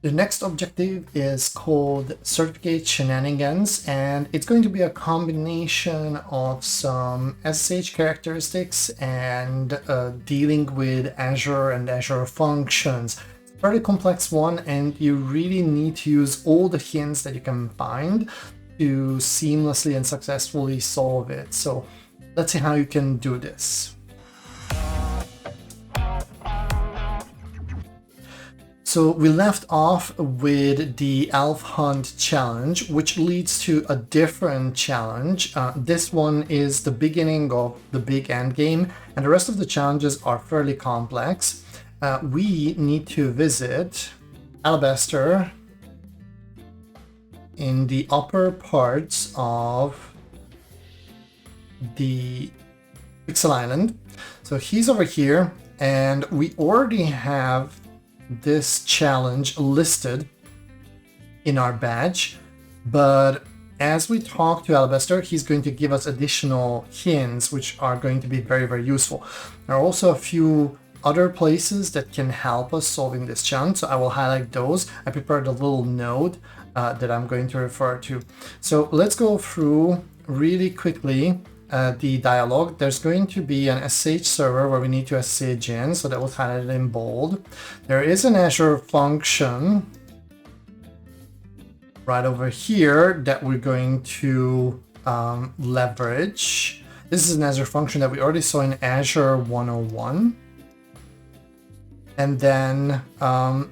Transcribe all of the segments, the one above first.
The next objective is called Certificate Shenanigans, and it's going to be a combination of some SSH characteristics and dealing with Azure and Azure functions. It's a very complex one, and you really need to use all the hints that you can find to seamlessly and successfully solve it. So let's see how you can do this. So we left off with the Elf Hunt challenge, which leads to a different challenge. This one is the beginning of the big end game, and the rest of the challenges are fairly complex. We need to visit Alabaster in the upper parts of the Pixel Island. So he's over here, and we already have this challenge listed in our badge, but as we talk to Alabaster, he's going to give us additional hints which are going to be very, very useful. There are also a few other places that can help us solving this challenge, so I will highlight those. I prepared a little note that I'm going to refer to. So let's go through really quickly the dialog. There's going to be an SSH server where we need to SSH in, so that was highlighted in bold. There is an Azure function right over here that we're going to leverage. This is an Azure function that we already saw in Azure 101. And then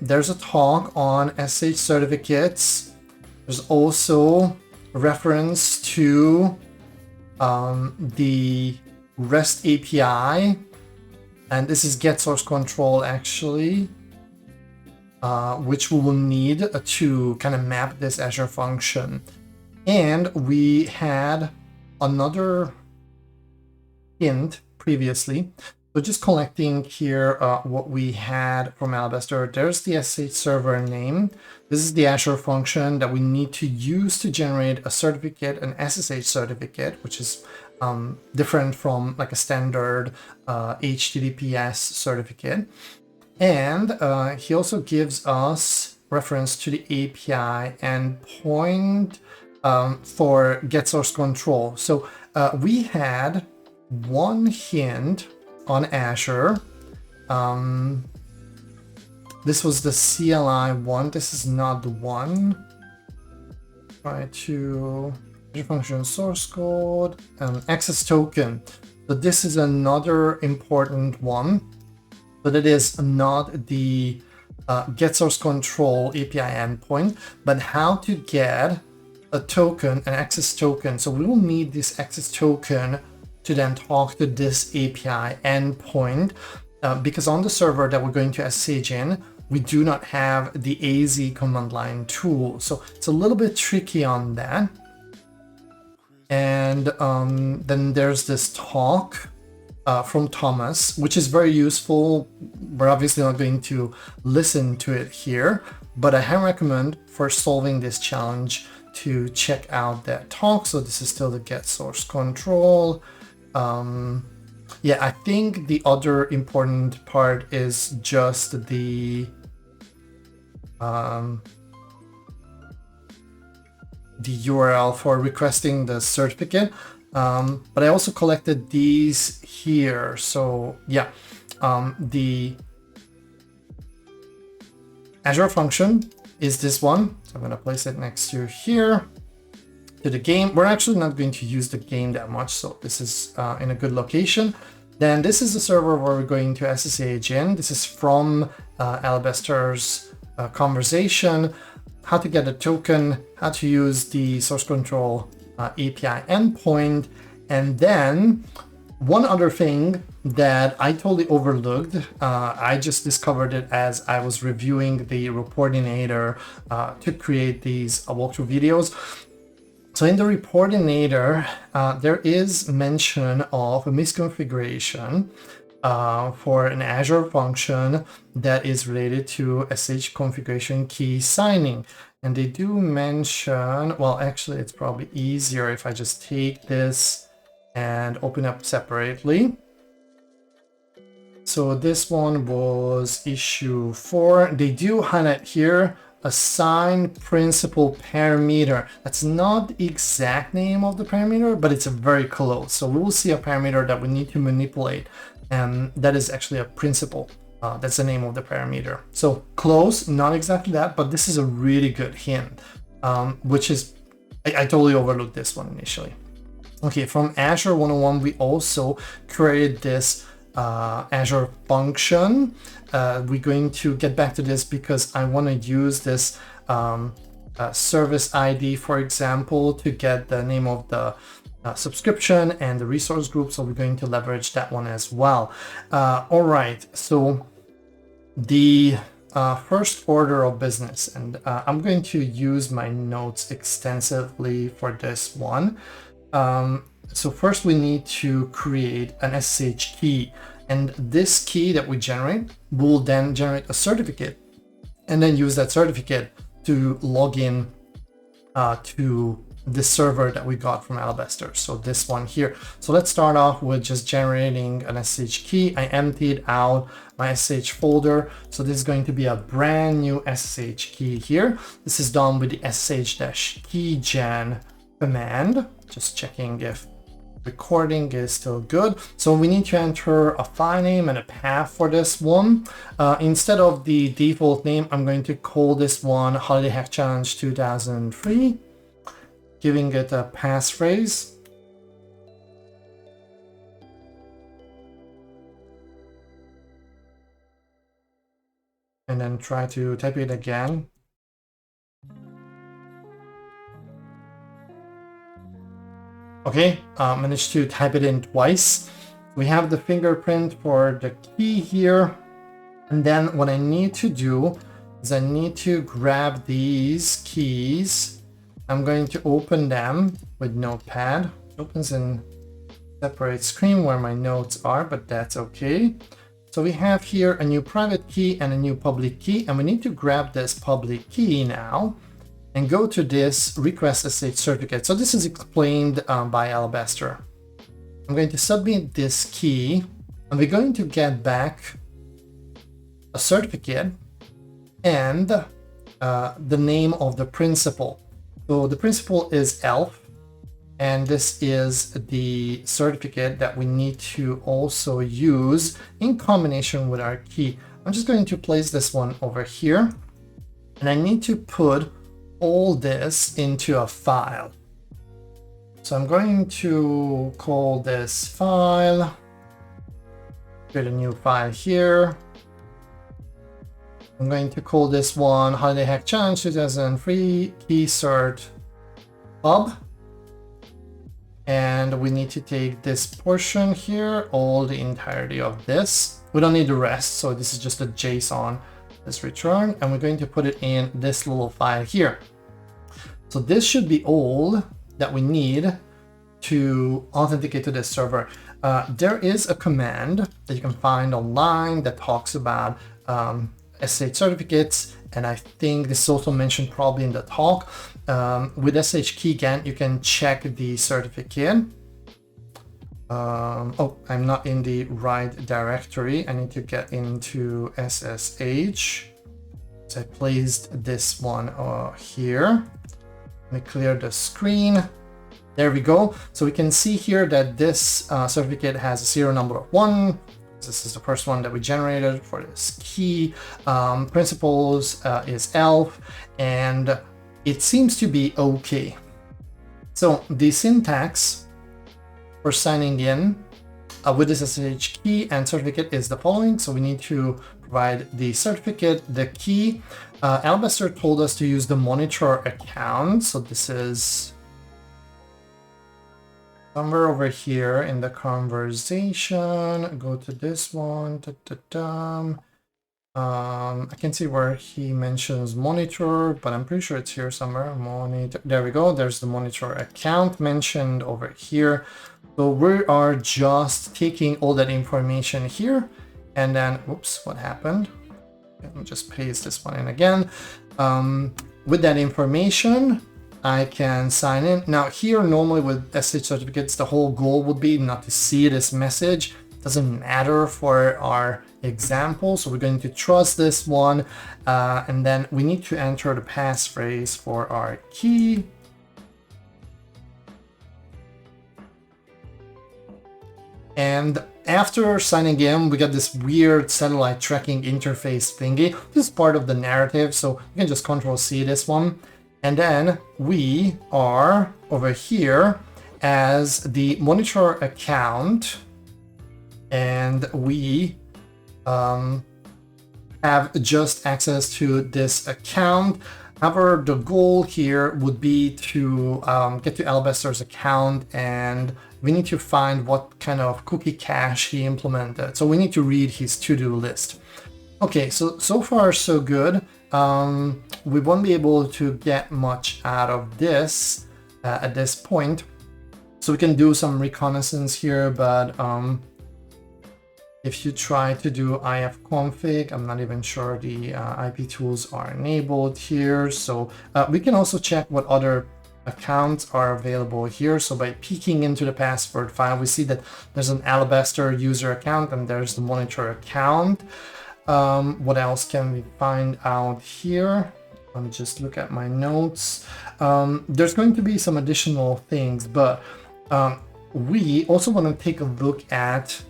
there's a talk on SSH certificates. There's also a reference to the REST API, and this is get source control actually, which we will need to kind of map this Azure function. And we had another hint previously, so just collecting here what we had from Alabaster. There's the SSH server name. This is the Azure function that we need to use to generate a certificate, an SSH certificate, which is different from like a standard HTTPS certificate. And he also gives us reference to the API endpoint for get source control. So we had one hint on Azure. This was the CLI one. This is not the one. Try to Azure function source code, access token. So this is another important one, but it is not the get source control API endpoint, but how to get a token, an access token. So we will need this access token to then talk to this API endpoint, because on the server that we're going to SSH in, we do not have the AZ command line tool. So it's a little bit tricky on that. And then there's this talk from Thomas, which is very useful. We're obviously not going to listen to it here, but I highly recommend for solving this challenge to check out that talk. So this is still the get source control. Yeah, I think the other important part is just the URL for requesting the certificate. But I also collected these here. So yeah, the Azure function is this one. So I'm going to place it next to here. To the game. We're actually not going to use the game that much, so this is in a good location. Then this is the server where we're going to SSH in. This is from Alabaster's conversation, how to get a token, how to use the source control API endpoint. And then one other thing that I totally overlooked, I just discovered it as I was reviewing the Reportinator to create these walkthrough videos. So in the Reportinator, there is mention of a misconfiguration for an Azure function that is related to SSH configuration key signing. And they do mention, well, actually, it's probably easier if I just take this and open up separately. So this one was issue 4. They do highlight here assign principal parameter. That's not the exact name of the parameter, but it's a very close. So we will see a parameter that we need to manipulate, and that is actually a principal. That's the name of the parameter. So close, not exactly that, but this is a really good hint, which is, I totally overlooked this one initially. Okay, from Azure 101, we also created this Azure function. We're going to get back to this because I want to use this service ID, for example, to get the name of the subscription and the resource group. So we're going to leverage that one as well. All right, so the first order of business, and I'm going to use my notes extensively for this one. So first we need to create an SSH key, and this key that we generate will then generate a certificate and then use that certificate to log in to the server that we got from Alabaster. So this one here. So let's start off with just generating an SSH key. I emptied out my SSH folder. So this is going to be a brand new SSH key here. This is done with the ssh-keygen command. Just checking if recording is still good. So we need to enter a file name and a path for this one. Instead of the default name, I'm going to call this one Holiday Hack Challenge 2003, giving it a passphrase. And then try to type it again. Okay, managed to type it in twice. We have the fingerprint for the key here. And then what I need to do is I need to grab these keys. I'm going to open them with Notepad. It opens in separate screen where my notes are, but that's okay. So we have here a new private key and a new public key, and we need to grab this public key now and go to this request SSH certificate. So this is explained by Alabaster. I'm going to submit this key, and we're going to get back a certificate and the name of the principal. So the principal is ELF, and this is the certificate that we need to also use in combination with our key. I'm just going to place this one over here, and I need to put all this into a file. So I'm going to call this file, create a new file here. I'm going to call this one Holiday Hack Challenge 2003 key cert pub. And we need to take this portion here, all the entirety of this. We don't need the rest, so this is just a JSON that's returned, and we're going to put it in this little file here. So this should be all that we need to authenticate to this server. There is a command that you can find online that talks about SSH certificates, and I think this is also mentioned probably in the talk. With SSHKeygen, you can check the certificate. Oh, I'm not in the right directory. I need to get into SSH. So I placed this one here. Let me clear the screen. There we go. So we can see here that this certificate has a serial number of 1. This is the first one that we generated for this key. Principals is ELF, and it seems to be okay. So the syntax for signing in with this SSH key and certificate is the following. So we need to provide the certificate, the key. Alabaster told us to use the monitor account. So this is somewhere over here in the conversation. Go to this one. I can see where he mentions monitor, but I'm pretty sure it's here somewhere. Monitor. There we go. There's the monitor account mentioned over here. So we are just taking all that information here, and then, oops, what happened? Let me just paste this one in again. With that information, I can sign in. Now here, normally with SSH certificates, the whole goal would be not to see this message doesn't matter for our example. So we're going to trust this one, and then we need to enter the passphrase for our key. And after signing in, we got this weird satellite tracking interface thingy. This is part of the narrative, so you can just Control-C this one. And then we are over here as the monitor account, and we have just access to this account. However, the goal here would be to get to Alabaster's account, and we need to find what kind of cookie cache he implemented. So we need to read his to-do list. Okay, so far so good. We won't be able to get much out of this at this point. So we can do some reconnaissance here, but if you try to do ifconfig, I'm not even sure the IP tools are enabled here. So we can also check what other accounts are available here. So by peeking into the password file, we see that there's an Alabaster user account and there's the monitor account. What else can we find out here? Let me just look at my notes. There's going to be some additional things, but we also want to take a look at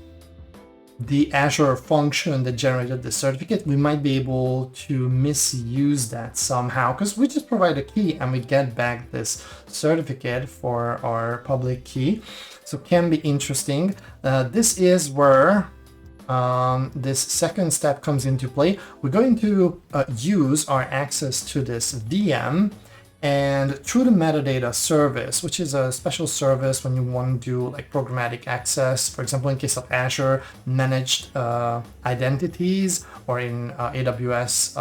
the Azure function that generated the certificate. We might be able to misuse that somehow, because we just provide a key and we get back this certificate for our public key. So can be interesting. This is where this second step comes into play. We're going to use our access to this VM, and through the metadata service, which is a special service when you want to do like programmatic access, for example, in case of Azure, managed identities, or in AWS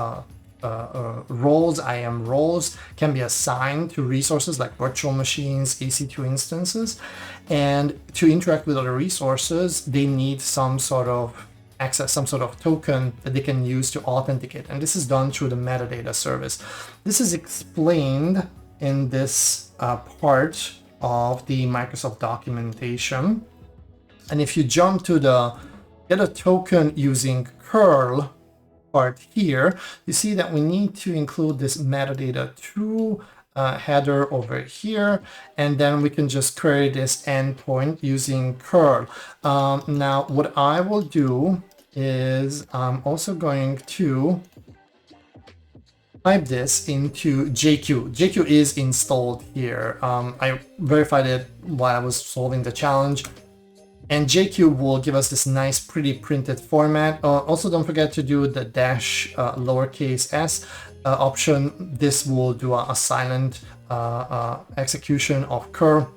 roles, IAM roles can be assigned to resources like virtual machines, EC2 instances, and to interact with other resources, they need some sort of access, some sort of token that they can use to authenticate. And this is done through the metadata service. This is explained in this part of the Microsoft documentation. And if you jump to the get a token using curl part here, you see that we need to include this metadata to header over here, and then we can just query this endpoint using curl. Now what I will do is I'm also going to type this into JQ. JQ is installed here. I verified it while I was solving the challenge, and JQ will give us this nice pretty printed format. Also don't forget to do the dash lowercase s option. This will do a silent execution of curl,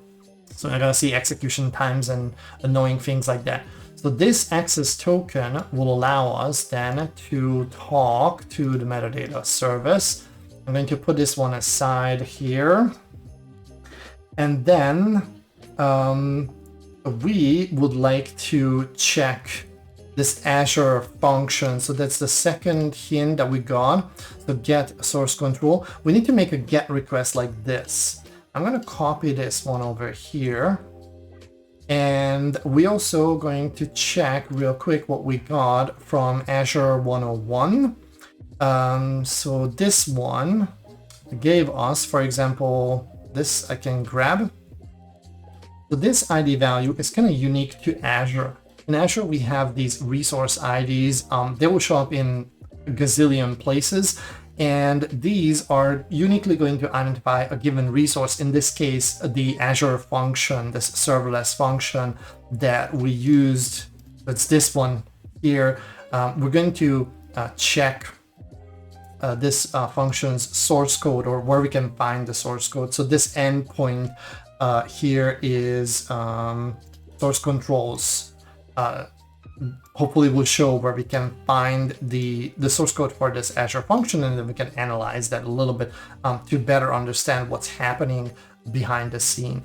so you're gonna see execution times and annoying things like that. So this access token will allow us then to talk to the metadata service. I'm going to put this one aside here, and then we would like to check this Azure function. So that's the second hint that we got. So get source control. We need to make a get request like this. I'm going to copy this one over here. And we're also going to check real quick what we got from Azure 101. So this one gave us, for example, this I can grab. So this ID value is kind of unique to Azure. In Azure, we have these resource IDs. They will show up in a gazillion places, and these are uniquely going to identify a given resource. In this case, the Azure function, this serverless function that we used, it's this one here. We're going to check this function's source code, or where we can find the source code. So this endpoint here is source controls. Hopefully we'll show where we can find the source code for this Azure function, and then we can analyze that a little bit to better understand what's happening behind the scene.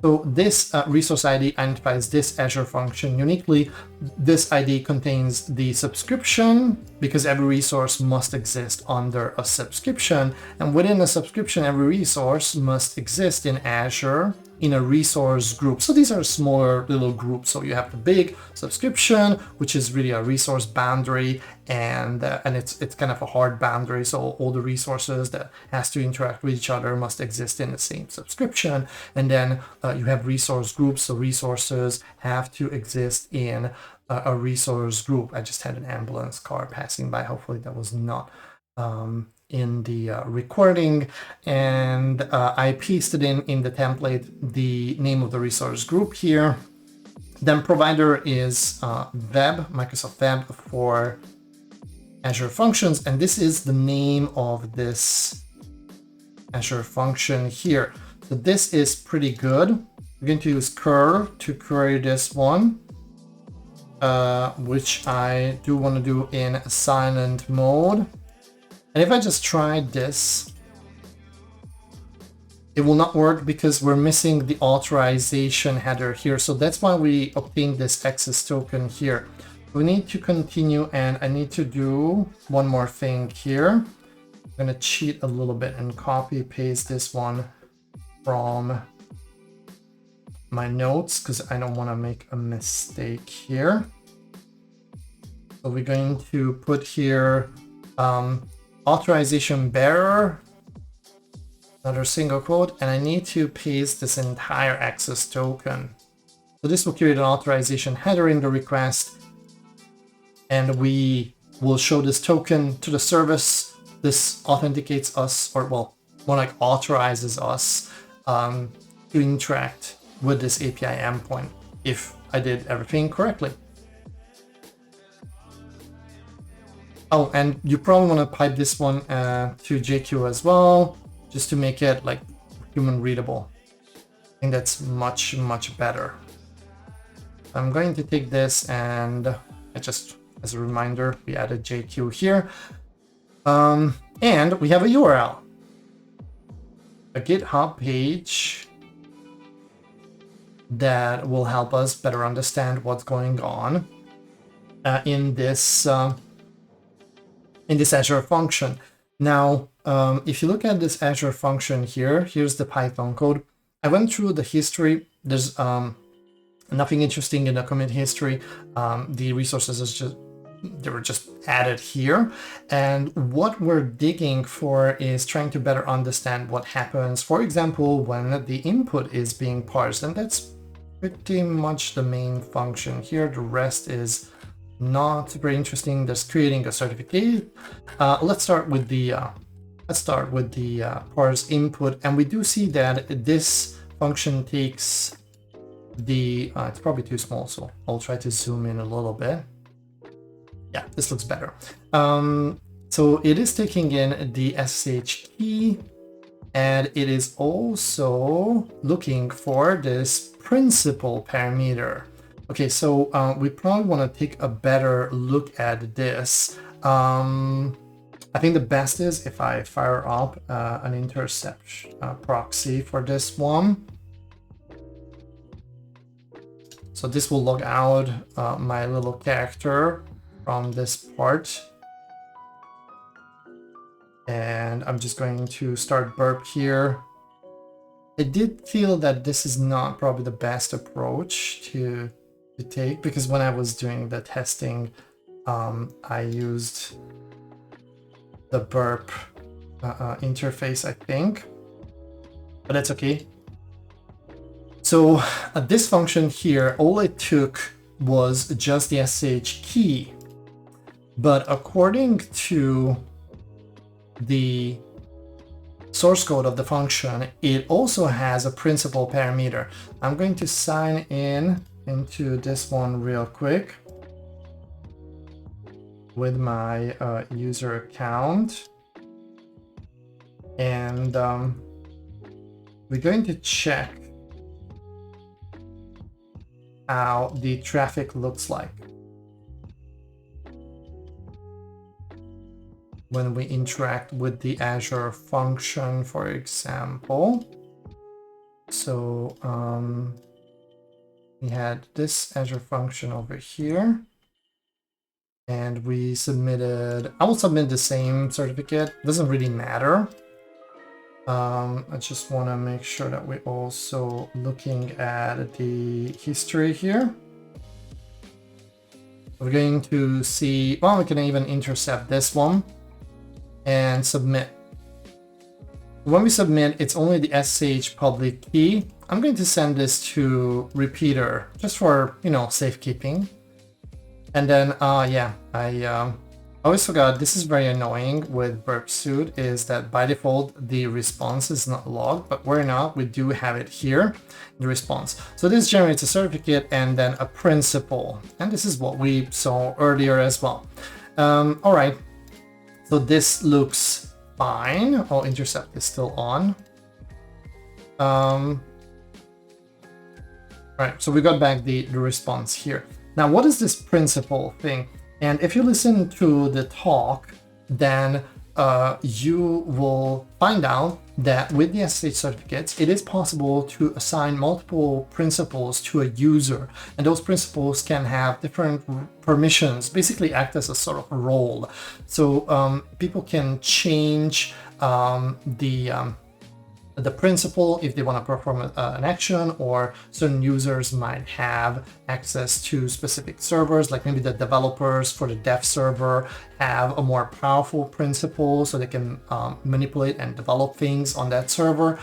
So this resource ID identifies this Azure function uniquely. This ID contains the subscription, because every resource must exist under a subscription, and within a subscription, every resource must exist in Azure in a resource group. So these are smaller little groups. So you have the big subscription, which is really a resource boundary, and it's kind of a hard boundary. So all the resources that has to interact with each other must exist in the same subscription. And then you have resource groups. So resources have to exist in a resource group. I just had an ambulance car passing by. Hopefully that was not in the recording, and I pasted in the template the name of the resource group here. Then provider is Web, Microsoft Web for Azure Functions, and this is the name of this Azure function here. So this is pretty good. We're going to use curl to query this one, which I do want to do in silent mode. And if I just try this, it will not work because we're missing the authorization header here. So that's why we obtained this access token here. We need to continue, and I need to do one more thing here. I'm going to cheat a little bit and copy paste this one from my notes because I don't want to make a mistake here. So we're going to put here authorization bearer, another single quote, and I need to paste this entire access token. So this will create an authorization header in the request, and we will show this token to the service. This authenticates us, or well, more like authorizes us to interact with this API endpoint if I did everything correctly. Oh, and you probably want to pipe this one to JQ as well, just to make it like human readable. I think that's much, much better. I'm going to take this, and I just, as a reminder, we added JQ here. And we have a URL, a GitHub page that will help us better understand what's going on in this Azure function. Now, if you look at this Azure function here, here's the Python code. I went through the history. There's nothing interesting in the commit history. The resources they were just added here. And what we're digging for is trying to better understand what happens, for example, when the input is being parsed. And that's pretty much the main function here. The rest is not very interesting. Just creating a certificate. Let's start with the parse input, and we do see that this function takes the it's probably too small, so I'll try to zoom in a little bit. Yeah, this looks better. So it is taking in the SSH key, and it is also looking for this principal parameter. Okay, so we probably want to take a better look at this. I think the best is if I fire up an intercept proxy for this one. So this will log out my little character from this part. And I'm just going to start burp here. I did feel that this is not probably the best approach to take, because when I was doing the testing, I used the burp interface, I think, but that's okay. So this function here, all it took was just the SSH key, but according to the source code of the function, it also has a principal parameter. I'm going to sign in into this one real quick with my user account, and we're going to check how the traffic looks like when we interact with the Azure function, for example. So we had this Azure function over here, and we submitted, I will submit the same certificate, doesn't really matter. I just want to make sure that we're also looking at the history here. We're going to see, well, we can even intercept this one and submit. When we submit, it's only the SSH public key. I'm going to send this to repeater just for, you know, safekeeping. And then, yeah, I always forgot, this is very annoying with Burp Suite, is that by default, the response is not logged, but we're not, we do have it here, the response. So this generates a certificate and then a principal. And this is what we saw earlier as well. All right, so this looks fine. Oh, intercept is still on. Right, so we got back the response here. Now, what is this principal thing? And if you listen to the talk, then you will find out that with the SSH certificates, it is possible to assign multiple principals to a user. And those principals can have different permissions, basically act as a sort of role. So people can change the principal if they want to perform an action, or certain users might have access to specific servers, like maybe the developers for the dev server have a more powerful principal so they can manipulate and develop things on that server.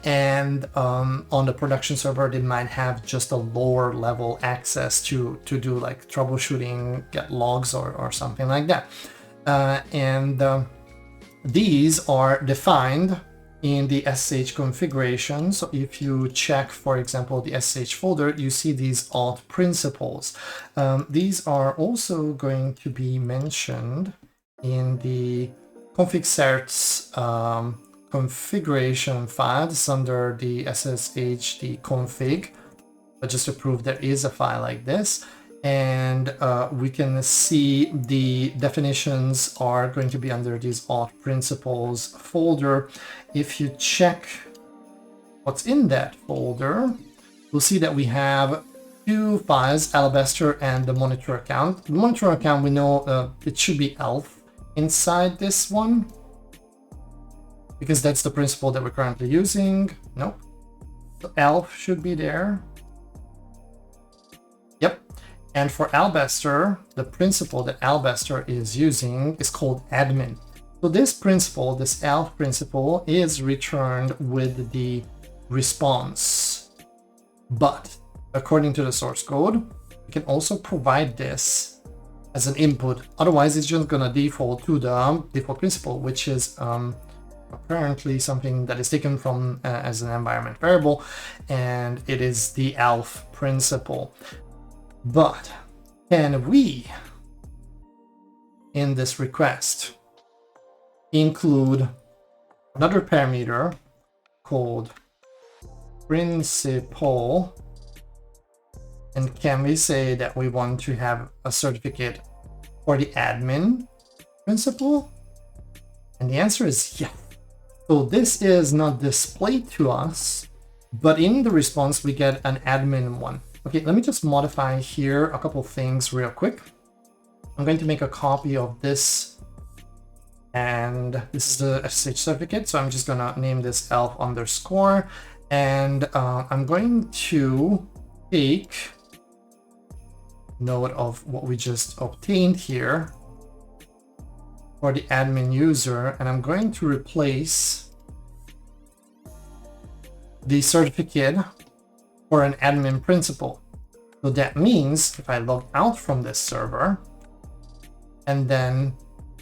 And on the production server, they might have just a lower level access to do like troubleshooting, get logs or something like that. These are defined in the SSH configuration. So if you check, for example, the SSH folder, you see these auth principals. These are also going to be mentioned in the config certs configuration files under the SSH the config, but just to prove there is a file like this. And we can see the definitions are going to be under these auth principals folder. If you check what's in that folder, we'll see that we have two files, Alabaster and the monitor account. The monitor account, we know it should be ELF inside this one, because that's the principal that we're currently using. Nope. So ELF should be there. Yep. And for Alabaster, the principal that Alabaster is using is called admin. So this principal, this ELF principal, is returned with the response. But according to the source code, we can also provide this as an input. Otherwise, it's just gonna default to the default principal, which is apparently something that is taken from as an environment variable, and it is the ELF principal. But can we, in this request, include another parameter called principal? And can we say that we want to have a certificate for the admin principal? And the answer is yes. So this is not displayed to us, but in the response, we get an admin one. Okay, let me just modify here a couple things real quick. I'm going to make a copy of this, and this is the SSH certificate. So I'm just gonna name this ELF underscore, and I'm going to take note of what we just obtained here for the admin user, and I'm going to replace the certificate for an admin principal. So that means if I log out from this server and then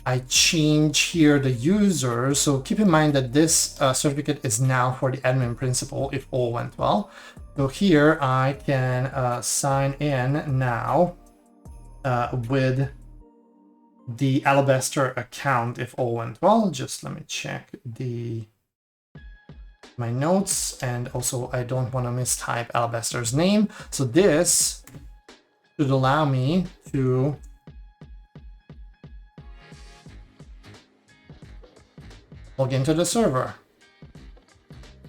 I change here the user, so keep in mind that this certificate is now for the admin principal if all went well. So here I can sign in now with the Alabaster account if all went well. Just let me check my notes, and also I don't want to mistype Alabaster's name. So this should allow me to log into the server.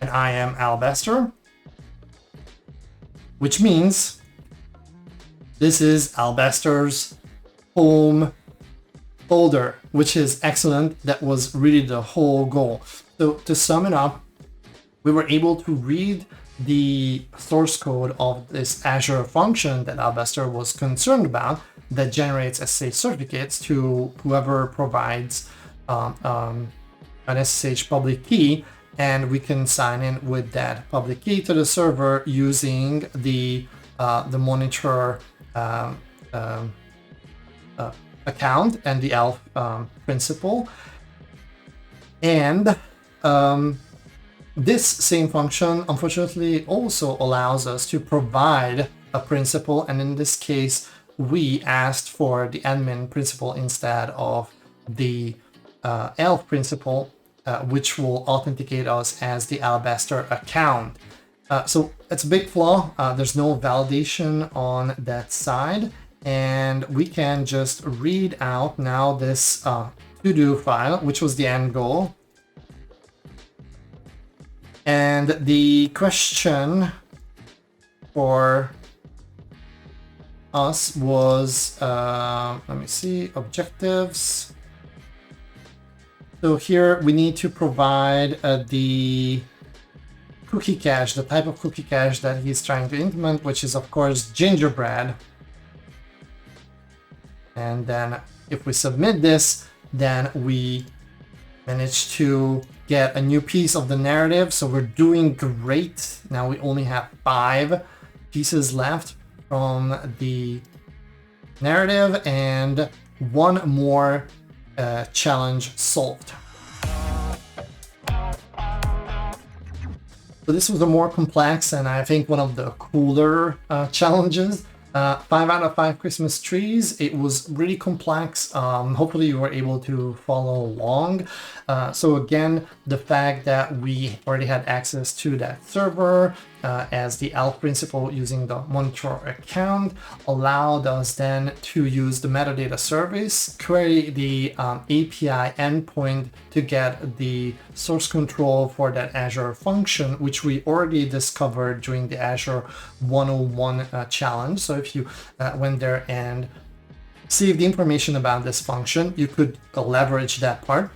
And I am Alabaster, which means this is Alabaster's home folder, which is excellent. That was really the whole goal. So to sum it up, we were able to read the source code of this Azure function that Alabaster was concerned about that generates SSH certificates to whoever provides an SSH public key, and we can sign in with that public key to the server using the monitor account and the ELF principal. And this same function, unfortunately, also allows us to provide a principal, and in this case, we asked for the admin principal instead of the ELF principal, which will authenticate us as the Alabaster account. So it's a big flaw. There's no validation on that side, and we can just read out now this to-do file, which was the end goal. And the question for us was, let me see, objectives. So here we need to provide the cookie cache, the type of cookie cache that he's trying to implement, which is of course gingerbread. And then if we submit this, then we manage to get a new piece of the narrative. So we're doing great. Now we only have 5 pieces left from the narrative and 1 more challenge solved. So this was a more complex and I think one of the cooler challenges. 5 out of 5 Christmas trees. It was really complex. Hopefully you were able to follow along. So again, the fact that we already had access to that server as the ELF principal using the monitor account allowed us then to use the metadata service, query the API endpoint to get the source control for that Azure function, which we already discovered during the Azure 101 challenge. So if you went there and saved the information about this function, you could leverage that part.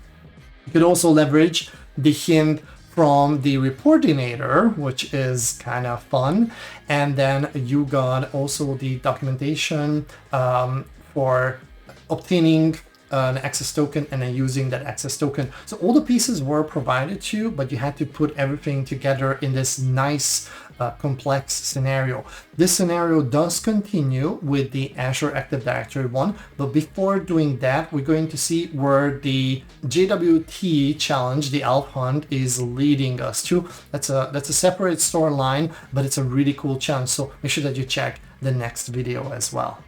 You could also leverage the hint from the reportinator, which is kind of fun. And then you got also the documentation for obtaining an access token and then using that access token. So all the pieces were provided to you, but you had to put everything together in this nice complex scenario. This scenario does continue with the Azure Active Directory one, but before doing that, we're going to see where the JWT challenge, the ELF hunt, is leading us to. That's a separate storyline, but it's a really cool challenge. So make sure that you check the next video as well.